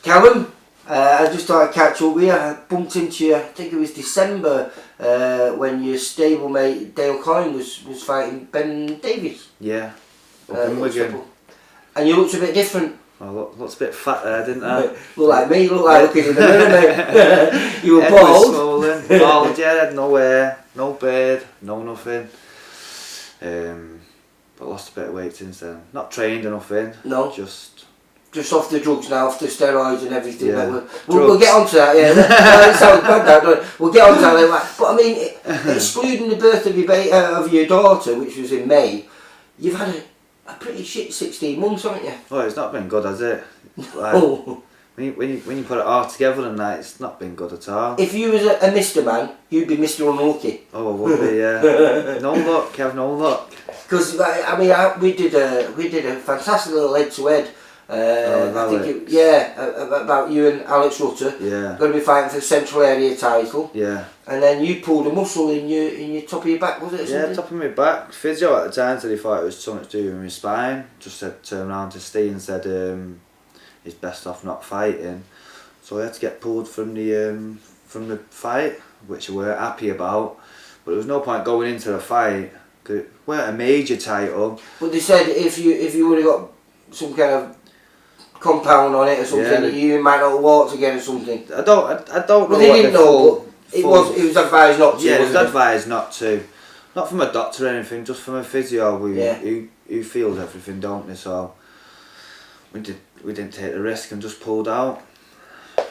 Kallum, I just thought I'd catch up with you. I bumped into you, I think it was December, when your stablemate Dale Coyne was fighting Ben Davies. Yeah, up in Wigan. And you looked a bit different. I looked a bit fat there, didn't I? Look like me, look like looking in the mirror, mate. You were Head bald. was swollen, bald, yeah, had no hair, no beard, no nothing. But lost a bit of weight since then. Not trained or nothing. No. Just off the drugs now, off the steroids and everything. Yeah. Like we'll get onto that, yeah. That sounds bad now, don't it? We'll get onto that later. But I mean, excluding the birth of your daughter, which was in May, you've had a pretty shit 16 months, haven't you? Oh, it's not been good, has it? Like, Oh. when you put it all together and that, it's not been good at all. If you was a Mr. Man, you'd be Mr. Unlucky. Oh, I would be, yeah. No luck, have no luck. Because I mean, we did a fantastic little head to head. I think about you and Alex Rutter. Yeah. Going to be fighting for the Central Area title. Yeah. And then you pulled a muscle in your top of your back, was it? Or something? Yeah, top of my back. Physio at the time said he thought it was something to do with my spine. Just said, turned around to Steve and said he's best off not fighting. So I had to get pulled from the fight, which I weren't happy about. But there was no point going into the fight because it weren't a major title. But they said if you would have got some kind of compound on it or something, you might not have walked again or something. I don't know. Well, they didn't know. But it was advised not to. Yeah, it was advised not to. Not from a doctor or anything, just from a physio who feels everything, don't they? So we didn't take the risk and just pulled out.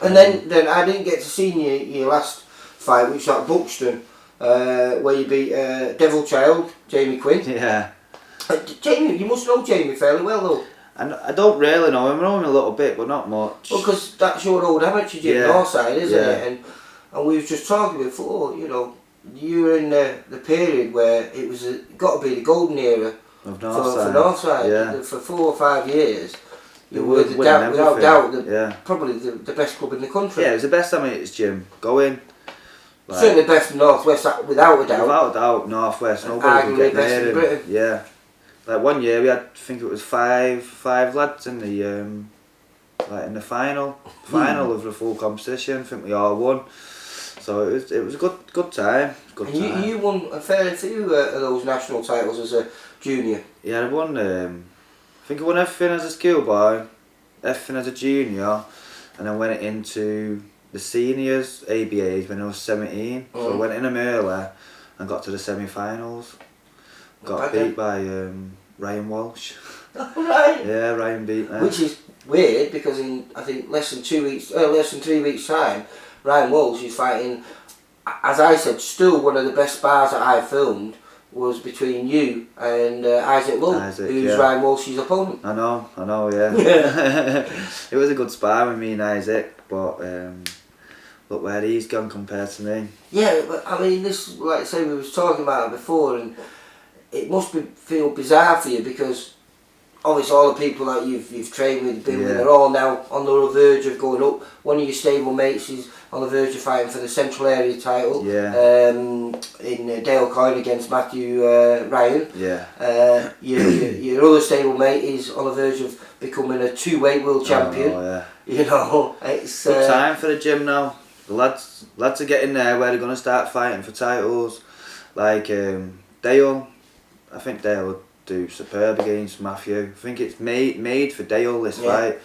And then I didn't get to see your last fight, which was at Buxton, where you beat Devil Child, Jamie Quinn. Yeah. Jamie, you must know Jamie fairly well though. And I don't really know him. I know him a little bit, but not much. Well, because that's your old amateur gym, Northside, isn't it? And we was just talking before, you know, you were in the period where it was got to be the golden era of for Northside. Northside. Yeah. For 4 or 5 years, you were without doubt probably the best club in the country. Yeah, it was the best amateur gym going. Like, certainly best in North West, without a doubt. Without a doubt, North West. Nobody could get best near in him. Britain. Yeah. Like one year we had, I think it was five lads in the in the final of the full competition. I think we all won. So it was a good time. And you won a fair few of those national titles as a junior. Yeah, I won. I think I won everything as a schoolboy, everything as a junior, and then went into the seniors ABAs when I was 17. So I went in them early and got to the semi-finals. Got beat by Ryan Walsh. Right. Yeah, Ryan beat me. Which is weird because in I think less than 3 weeks time, Ryan Walsh is fighting. As I said, still one of the best spars that I filmed was between you and Isaac Lowe, who's Ryan Walsh's opponent. I know, yeah. It was a good spar with me and Isaac, but look where he's gone compared to me. Yeah, but I mean, this, like I say, we was talking about it before, and it must feel bizarre for you because obviously all the people that you've trained with, been with, they're all now on the verge of going up. One of your stable mates is on the verge of fighting for the Central Area title. Yeah. In Dale Coyne against Matthew Ryan. Yeah. Your other stable mate is on the verge of becoming a 2-weight world champion. Oh, yeah. You know, it's good time for the gym now. The lads are getting there where they're going to start fighting for titles. Like Dale, I think Dale would do superb against Matthew. I think it's made for Dale this fight.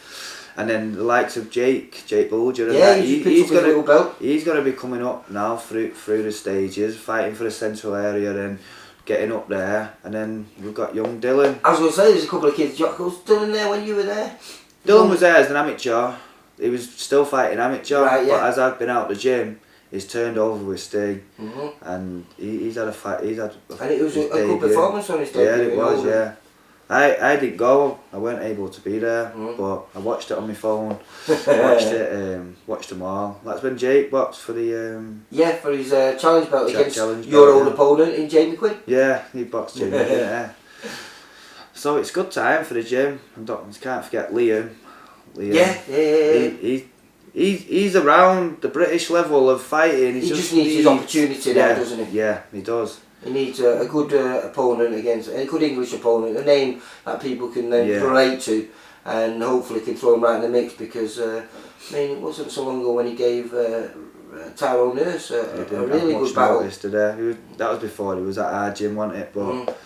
And then the likes of Jake Bulger, and he's going to be coming up now through the stages, fighting for the Central Area and getting up there. And then we've got young Dylan. I was going to say there's a couple of kids. Was Dylan there when you were there? Dylan was there as an amateur. He was still fighting amateur, right, but as I've been out the gym, he's turned over with Steve, and he's had a fight. And it was a good performance on his debut. Yeah, it was. Yeah, I didn't go. I weren't able to be there, but I watched it on my phone. Watched them all. That's when Jake boxed for the for his challenge belt against your old opponent in Jamie Quinn. Yeah, he boxed Jamie. Yeah. So it's good time for the gym. And can't forget Liam. He's around the British level of fighting. He just needs his opportunity now, doesn't he? Yeah, he does. He needs a good opponent against a good English opponent, a name that people can then relate to, and hopefully can throw him right in the mix. Because I mean, it wasn't so long ago when he gave Tyrone Nurse a really good battle. Today. That was before he was at our gym, wasn't it? But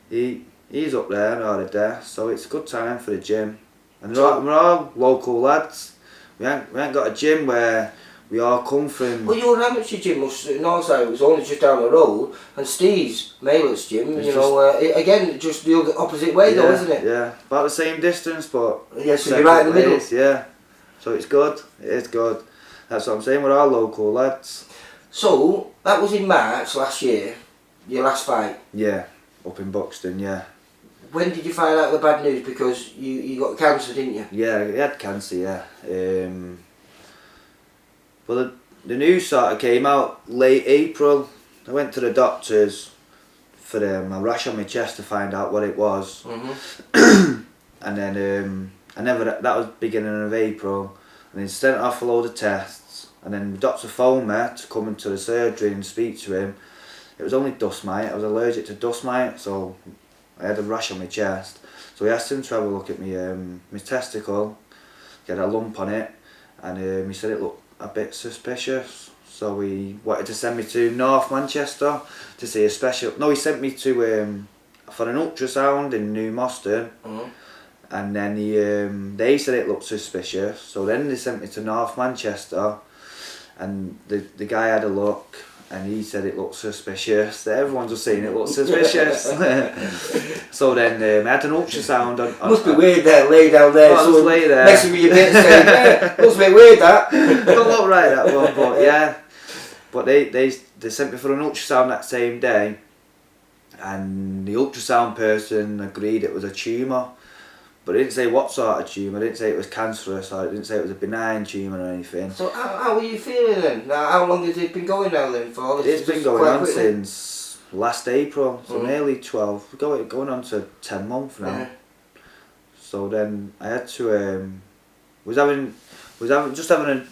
he's up there, already, so it's a good time for the gym. And we're all local lads. We ain't got a gym where we all come from. Well, your amateur gym Northside was only just down the road, and Steve's Maillet's gym, again, just the other opposite way though, isn't it? Yeah, about the same distance, but so you're right in the middle. Yeah, so it's good. It is good. That's what I'm saying. We're all local lads. So that was in March last year. Your last fight. Yeah, up in Buxton. Yeah. When did you find out the bad news? Because you got cancer, didn't you? Yeah, I had cancer. Yeah. Well, the news sort of came out late April. I went to the doctors for a rash on my chest to find out what it was. Mm-hmm. And then that was beginning of April. And then sent off a load of tests. And then the doctor phoned me to come into the surgery and speak to him. It was only dust mite. I was allergic to dust mite, so I had a rash on my chest. So he asked him to have a look at my testicle. He had a lump on it. And he said it looked a bit suspicious, so he wanted to send me to North Manchester to see a special. No, he sent me to for an ultrasound in New Moston, and then they said it looked suspicious. So then they sent me to North Manchester, and the guy had a look, and he said it looked suspicious. Everyone's just saying it looked suspicious. So then I had an ultrasound on must be weird there, lay down there. Oh, so lay there. Messing with your bits, saying, must be weird that. Don't look right, that one, but yeah. But they sent me for an ultrasound that same day, and the ultrasound person agreed it was a tumour. But it didn't say what sort of tumour, it didn't say it was cancerous, or it didn't say it was a benign tumour or anything. So how are you feeling then? Now, how long has it been going now then for? It's been going on since last April, so nearly 12, going on to 10 months now. Yeah. So then I had to, was having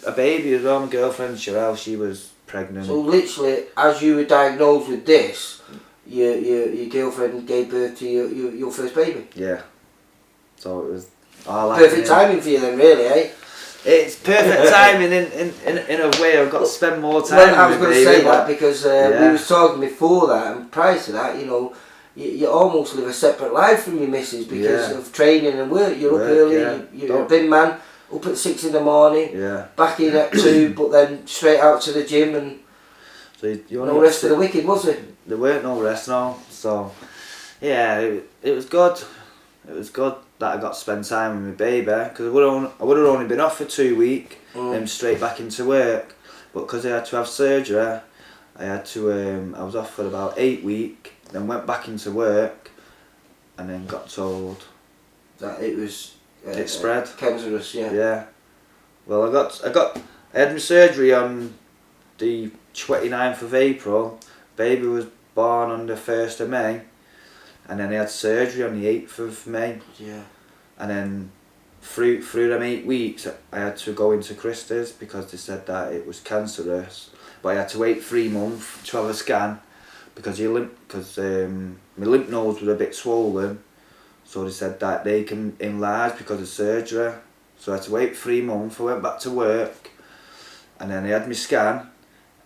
a baby as well. My girlfriend Cheryl, she was pregnant. So literally, as you were diagnosed with this, your girlfriend gave birth to your first baby? Yeah. So it was all perfect timing for you then, really, eh? It's perfect timing in a way. I've got to spend more time. Well, I was going to say that because we was talking before that, and prior to that, you almost live a separate life from your missus because of training and work. You're up early, you're a big man, up at 6 in the morning, back in at 2, but then straight out to the gym, and so no rest for the wicked, was it? There weren't no rest, no. So yeah, it was good. It was good that I got to spend time with my baby, because I would have only been off for 2 weeks, then straight back into work. But because I had to have surgery, I was off for about 8 weeks, then went back into work, and then got told that it was it spread. Cancerous, yeah. Yeah. Well, I had my surgery on the 29th of April. Baby was born on the 1st of May. And then I had surgery on the 8th of May. Yeah. And then through them 8 weeks, I had to go into Christie's because they said that it was cancerous. But I had to wait 3 months to have a scan because my lymph nodes were a bit swollen. So they said that they can enlarge because of surgery. So I had to wait 3 months. I went back to work, and then they had my scan,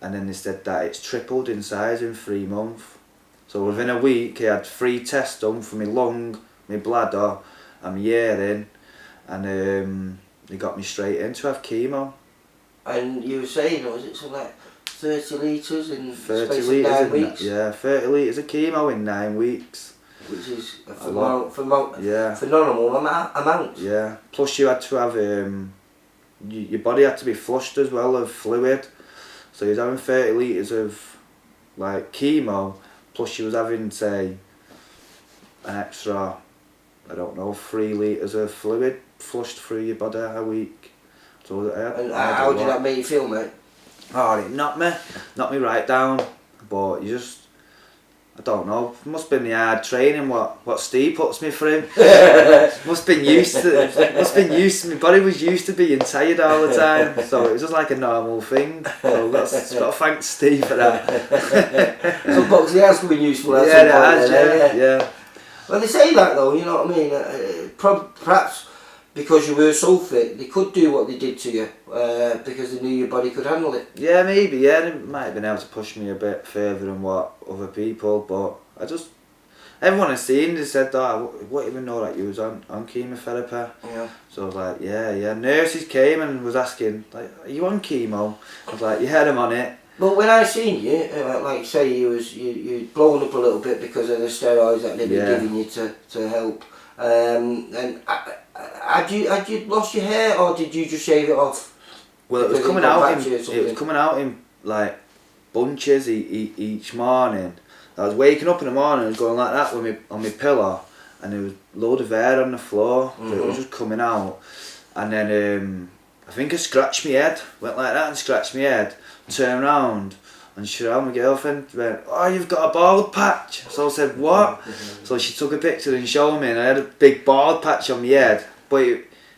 and then they said that it's tripled in size in 3 months. So within a week, I had 3 tests done for my lung, my bladder, and my hearing, and they got me straight in to have chemo. And you were saying, was it something like 30 litres in 30 space litres of 9 weeks? Yeah, 30 litres of chemo in 9 weeks. Which is a phenomenal amount. Yeah. Plus you had to have your body had to be flushed as well of fluid. So you was having 30 litres of like chemo. Plus you was having, say, an extra, I don't know, 3 litres of fluid flushed through your body a week. So how did that make you feel, mate? Oh, it knocked me right down. But I don't know. It must have been the hard training what Steve puts me through. must have been used to. My body was used to being tired all the time, so it was just like a normal thing. So got to thank Steve for that. So boxing has been useful. Yeah. Well, they say that though. You know what I mean? Perhaps because you were so fit, they could do what they did to you because they knew your body could handle it. Yeah, maybe. Yeah, they might have been able to push me a bit further than what other people, but everyone has seen, they said that I wouldn't even know that you was on chemotherapy. Yeah. So I was like, yeah. Nurses came and was asking, like, are you on chemo? I was like, yeah, I'm on it. But when I seen you, like say you'd blown up a little bit because of the steroids that they'd been giving you to help. And had you lost your hair or did you just shave it off? Well, it was coming out in like bunches each morning. I was waking up in the morning and going like that on my pillow, and there was a load of hair on the floor. So it was just coming out, and then I think I scratched my head. Went like that and scratched my head. Turned round and she around my girlfriend went, "Oh, you've got a bald patch." So I said, "What?" So she took a picture and showed me, and I had a big bald patch on my head, but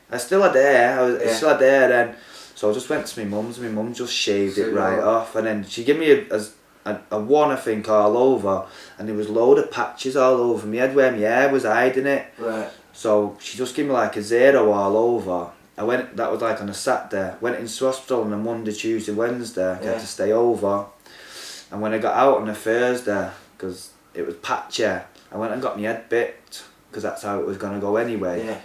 I still had hair. I still had hair then. So I just went to my mum's. My mum just shaved it right off, and then she gave me a one, I think, all over, and there was a load of patches all over my head where my hair was hiding it. Right. So she just gave me like a 0 all over. That was like on a Saturday. Went into hospital on a Monday, Tuesday, Wednesday. I had to stay over. And when I got out on a Thursday, because it was patchy, I went and got my head bipped, because that's how it was going to go anyway. Yeah.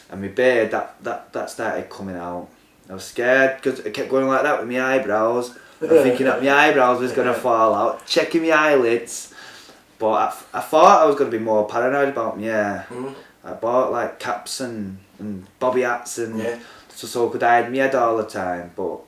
And my beard, that started coming out. I was scared, because I kept going like that with my eyebrows. I'm thinking that my eyebrows was going to fall out, checking my eyelids. But I thought I was going to be more paranoid about my hair. I bought like caps and bobby hats and so I could hide my head all the time. But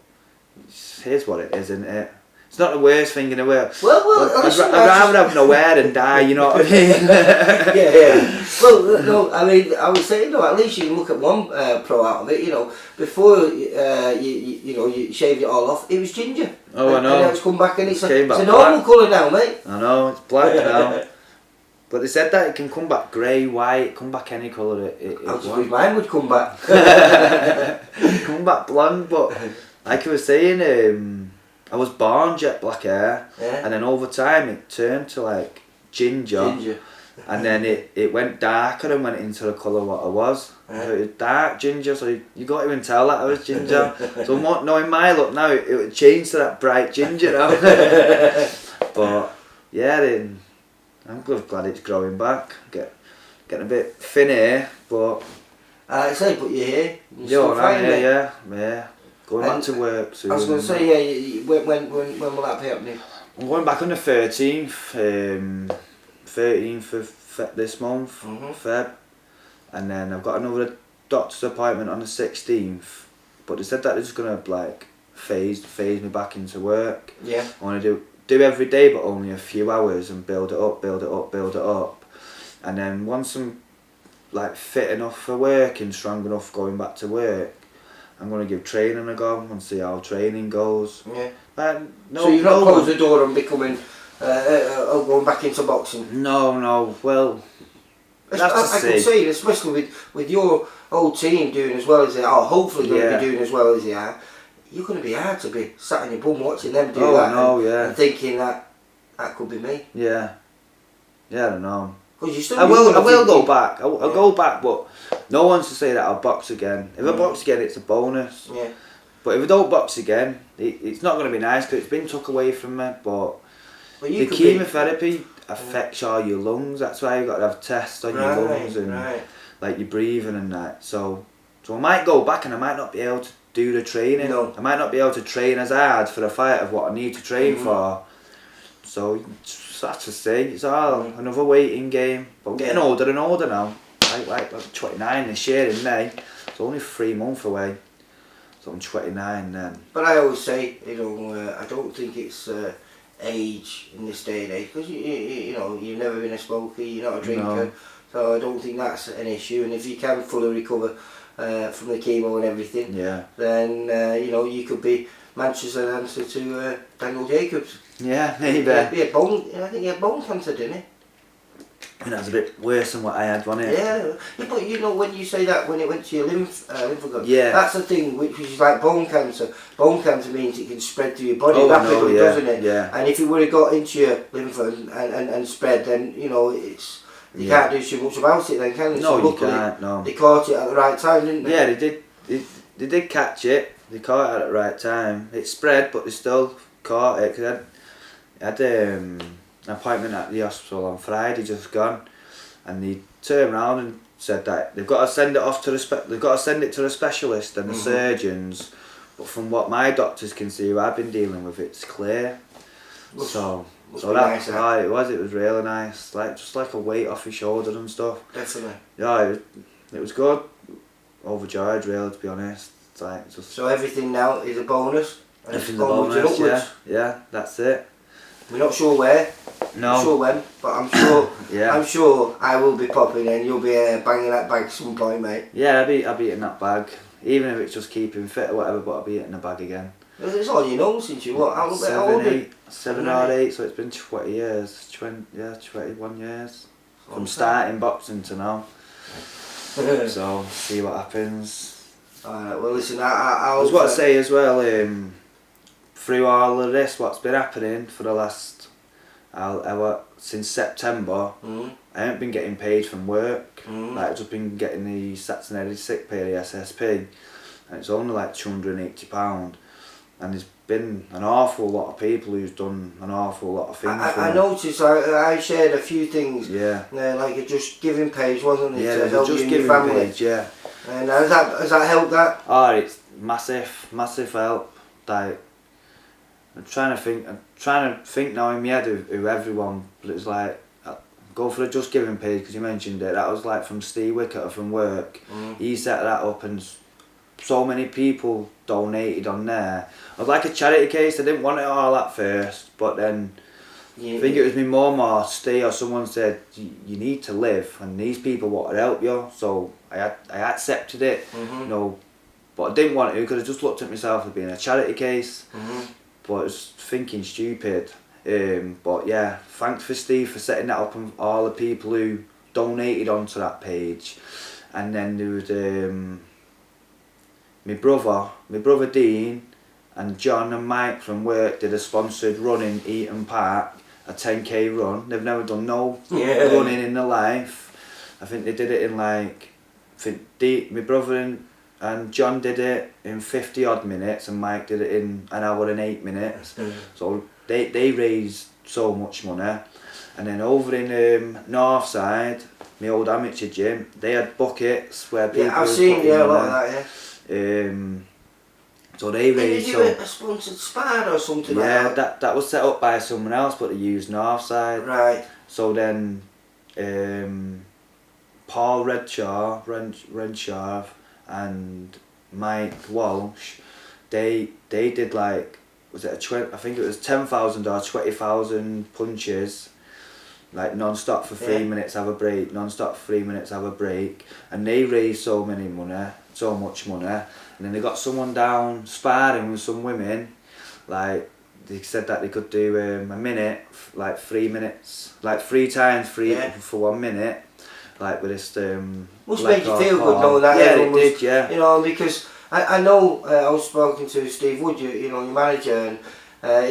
here's what it is, isn't it? It's not the worst thing in the world. Well, I'd rather have no hair than die, you know what I mean? yeah. Well, no, I mean, I was saying, no, at least you can look at one pro out of it, you know. Before you shaved it all off, it was ginger. Oh, I know. And now it's come back and it's a black. normal colour now, mate. I know, it's black now. But they said that it can come back grey, white, come back any colour I was wish mine would come back. Come back blonde, but like I was saying, I was born jet black hair, and then over time it turned to like ginger. And then it went darker and went into the colour what I was. So it was dark ginger, so you can't even tell that I was ginger. So knowing my look now, it would change to that bright ginger now. But yeah, I'm glad it's growing back. Getting a bit thin here, but... Like I say, but you're here. Yeah. Going back to work soon. I was going to say, when will that be happening? I'm going back on the 13th. 13th of this month, Feb, and then I've got another doctor's appointment on the 16th, but they said that it's going to like phase me back into work. Yeah. I want to do every day but only a few hours and build it up, and then once I'm like fit enough for work and strong enough going back to work, I'm going to give training a go and see how training goes. Yeah. So you've not closed the door on becoming going back into boxing? No. Well, I can see, especially with your whole team doing as well as they are, hopefully going to be doing as well as they are, you're going to be hard to be sat on your bum watching them do and thinking that could be me. Yeah, I don't know. I will go back. I'll go back, but no one's to say that I'll box again. If I box again, it's a bonus. Yeah. But if I don't box again, it's not going to be nice because it's been took away from me. But the chemotherapy affects all your lungs. That's why you've got to have tests on your lungs and like your breathing and that. So I might go back and I might not be able to do the training. No. I might not be able to train as hard for the fight of what I need to train for. So that's to see. It's all another waiting game. But I'm getting older and older now. Like I'm 29 this year in May. It's only 3 months away. So I'm 29 then. But I always say, I don't think it's age in this day and age, because you've never been a smoker, you're not a drinker, so I don't think that's an issue. And if you can fully recover from the chemo and everything, then you could be Manchester's answer to Daniel Jacobs. Yeah, maybe. He had bone. I think he had bone cancer, didn't he? I think that was a bit worse than what I had, wasn't it? Yeah, but you know when you say that when it went to your lymph node, Yeah. that's the thing which is like bone cancer. Bone cancer means it can spread to your body Oh, rapidly, no, yeah, doesn't it? yeah. And if it would have got into your lymph and spread, then you know it's you can't do too much about it then, can you? No, So you luckily, can't, no. They caught it at the right time, didn't they? Yeah, they did. They did catch it. They caught it at the right time. It spread, but they still caught it. Cause I had an appointment at the hospital on Friday, just gone, and they turned around and said that they've got to send it off to they've got to send it to the specialist and the surgeons. But from what my doctors can see, who I've been dealing with, it's clear. So that's right. It was really nice. Like just like a weight off your shoulder and stuff. Definitely. Yeah, it was good. Overjoyed, really, to be honest. It's like just. So everything now is a bonus. Everything's a bonus. Yeah, that's it. We're not sure where. No. Not sure when, but I'm sure. Yeah. I'm sure I will be popping and you'll be banging that bag some point, mate. Yeah, I'll be eating that bag, even if it's just keeping fit or whatever. But I'll be eating the bag again. It's all you know since you what? How old? 7 or 8. So it's been 20 years. 21 years from starting boxing to now. So see what happens. Alright, well listen, I was what I say as well. Through all of this, what's been happening for the last since September, I haven't been getting paid from work. Like I've just been getting the Saturday sick pay, the SSP, and it's only like £280. And there's been an awful lot of people who's done an awful lot of things. I noticed. I shared a few things. Yeah. Like a Just Giving page, wasn't it? Yeah, to help Just you and Giving your family. page. Yeah. And has that helped that? Oh, it's massive help. Like I'm trying to think now in my head who everyone. But it's like go for the Just Giving page because you mentioned it. That was like from Steve Wickett from work. He set that up and so many people donated on there. It was like a charity case. I didn't want it all at first, but then I think it was my mum or Steve or someone said you need to live and these people want to help you. So I accepted it, you know, but I didn't want to because I just looked at myself as being a charity case. But I was thinking stupid. But yeah, thanks for Steve for setting that up and all the people who donated onto that page. And then there was my brother Dean and John and Mike from work did a sponsored run in Eaton Park, a 10k run. They've never done no running in their life. I think they did it in like, my brother and John did it in 50 odd minutes and Mike did it in an hour and 8 minutes. So they raised so much money. And then over in Northside, my old amateur gym, they had buckets where people. Yeah, I've seen a lot of that. Yeah. So they raised. Did you do a sponsored spar or something? Yeah, like that? that was set up by someone else, but they used Northside. Right. So then, Paul Renshaw and Mike Walsh, they did like, was it I think it was 10,000 or 20,000 punches. Like non-stop for 3 minutes, have a break, non-stop for 3 minutes, have a break. And they raised so much money. And then they got someone down sparring with some women. Like, they said that they could do a minute, like 3 minutes. Like 3 times, for 1 minute. Like with this... must make you feel good knowing that. Yeah, it did, yeah. You know, because I know, I was speaking to Steve Wood, you know, your manager, and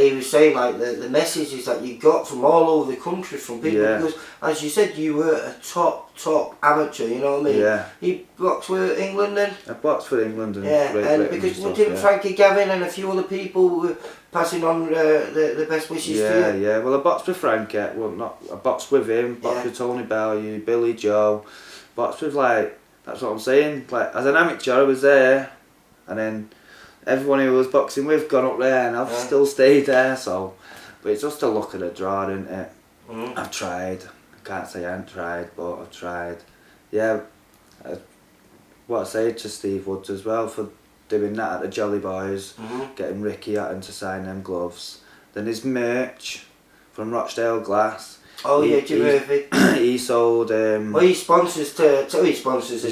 he was saying like the messages that you got from all over the country from people, because as you said you were a top amateur, you know what I mean? Yeah. You boxed with England then? I boxed for England and Great Britain because didn't Frankie Gavin and a few other people were passing on the best wishes to you? Yeah, well I boxed with Frankie, I boxed with him, boxed with Tony Bellew, Billy Joe, boxed with like, that's what I'm saying, like as an amateur I was there and then everyone who was boxing with gone up there and I've still stayed there, so, but it's just a luck of the draw, isn't it? I've tried, I can't say I haven't tried, but I've tried. Yeah, what I say to Steve Woods as well for doing that at the Jolly Boys, getting Ricky Hatton to sign them gloves. Then his merch from Rochdale Glass. Oh yeah, Jim Murphy. He sold... well, he sponsors the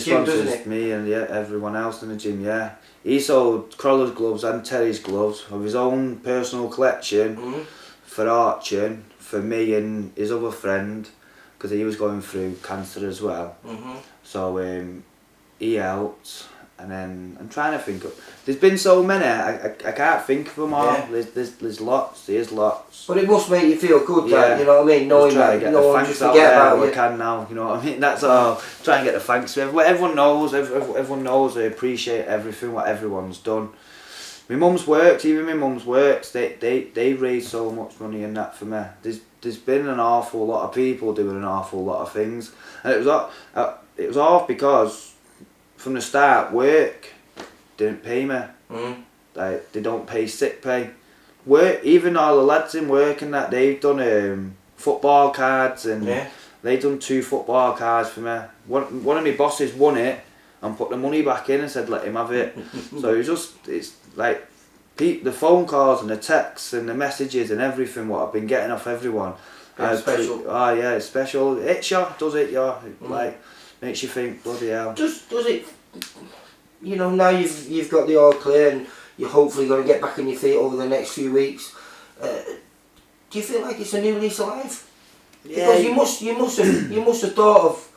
gym, doesn't he? Me and everyone else in the gym, yeah. He sold Croller's gloves and Terry's gloves of his own personal collection for Archon, for me and his other friend, because he was going through cancer as well. So he helped, and then I'm trying to think of. There's been so many, I can't think of them all. Yeah. There's lots. There's lots. But it must make you feel good, Yeah. that, you know what I mean? Knowing that no one just forget about you. I can now, you know what I mean? That's all. Try and get the thanks to everyone. Everyone knows. Everyone knows. They appreciate everything what everyone's done. My mum's works. Even my mum's works. They raise so much money and that for me. There's been an awful lot of people doing an awful lot of things, and it was all because from the start work didn't pay me. Like they don't pay sick pay. Work, even all the lads in work and that, they've done football cards, and they done 2 football cards for me. One of my bosses won it and put the money back in and said let him have it. So it's like the phone calls and the texts and the messages and everything what I've been getting off everyone. It's special. Oh yeah, it's special. It's does it, like makes you think bloody hell. Does it? You know, now you've got the all clear and you're hopefully going to get back on your feet over the next few weeks. Do you feel like it's a new lease of life? Yeah. Because you must have thought of,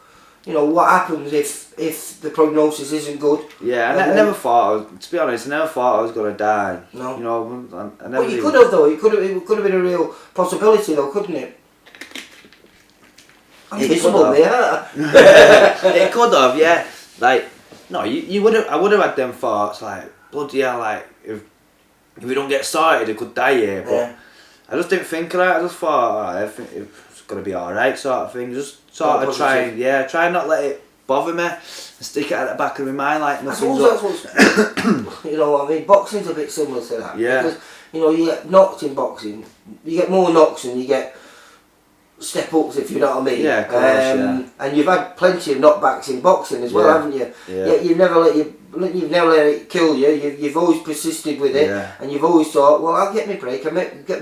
you know, what happens if the prognosis isn't good. Yeah, I never thought. To be honest, I never thought I was going to die. No. You know, I never. Well, you could have though. It could have been a real possibility though, couldn't it? It could have, yeah. Like, no, you would have. I would have had them thoughts like, bloody hell, like if we don't get started, it could die here. But I just didn't think of that. I just thought, I think it's gonna be all right, sort of thing. Just sort of try and not let it bother me and stick it at the back of my mind like nothing's up. You know what I mean? Boxing's a bit similar to that. Yeah. Because, you know, you get knocked in boxing. You get more knocks than you get step ups, if you know what I mean. Yeah, of course, And you've had plenty of knockbacks in boxing as well, haven't you? Yeah. Yet you've never let it kill you. You've always persisted with it, and you've always thought, well, I'll get my break. Get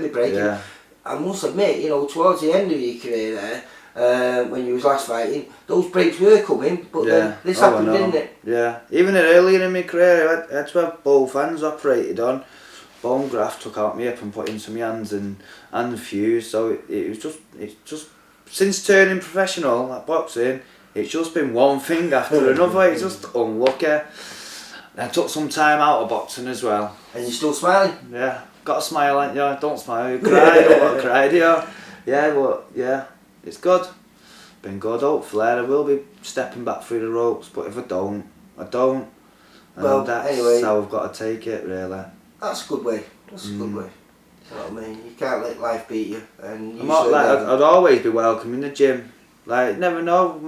my break. Yeah. I must admit, you know, towards the end of your career there, when you was last fighting, those breaks were coming, but then this happened, didn't it? Yeah. Even earlier in my career, I had to have both hands operated on. Bone graft took out my hip and put into my hands and fused. So it's just since turning professional at boxing, it's just been one thing after another. It's just unlucky. I took some time out of boxing as well. And you're still smiling? Yeah, got a smile, ain't you? Don't smile, you cry, don't want to cry, do you? Yeah, but yeah, it's good. Been good. Hopefully I will be stepping back through the ropes, but if I don't. And Well, that's anyway, how I've got to take it, really. That's a good way. That's a good way. You know what I mean? You can't let life beat you. And I'd always be welcome in the gym. Like, never know,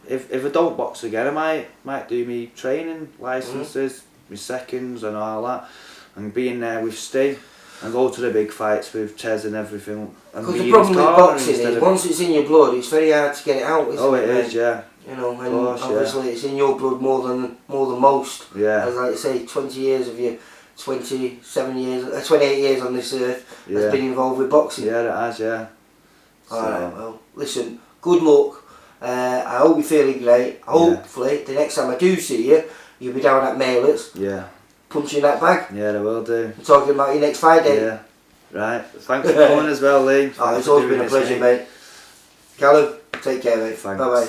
if I don't box again, I might do me training licenses, my seconds and all that, and being there with Steve and go to the big fights with Tez and everything. Because the problem with boxing is, once it's in your blood, it's very hard to get it out. Isn't it is, yeah. You know, and obviously it's in your blood more than most. Yeah. As like I say, 20 years of your 28 years on this earth has been involved with boxing. Yeah, it has, yeah. Alright, well, listen, good luck. I hope you're feeling great. Hopefully, the next time I do see you, you'll be down at Mailers. Yeah. Punching that bag. Yeah, I will do. Talking about your next fight day. Yeah. Right. Thanks for coming as well, Lee. It's always been a pleasure, mate. Kallum, take care, mate. Thanks. Bye-bye.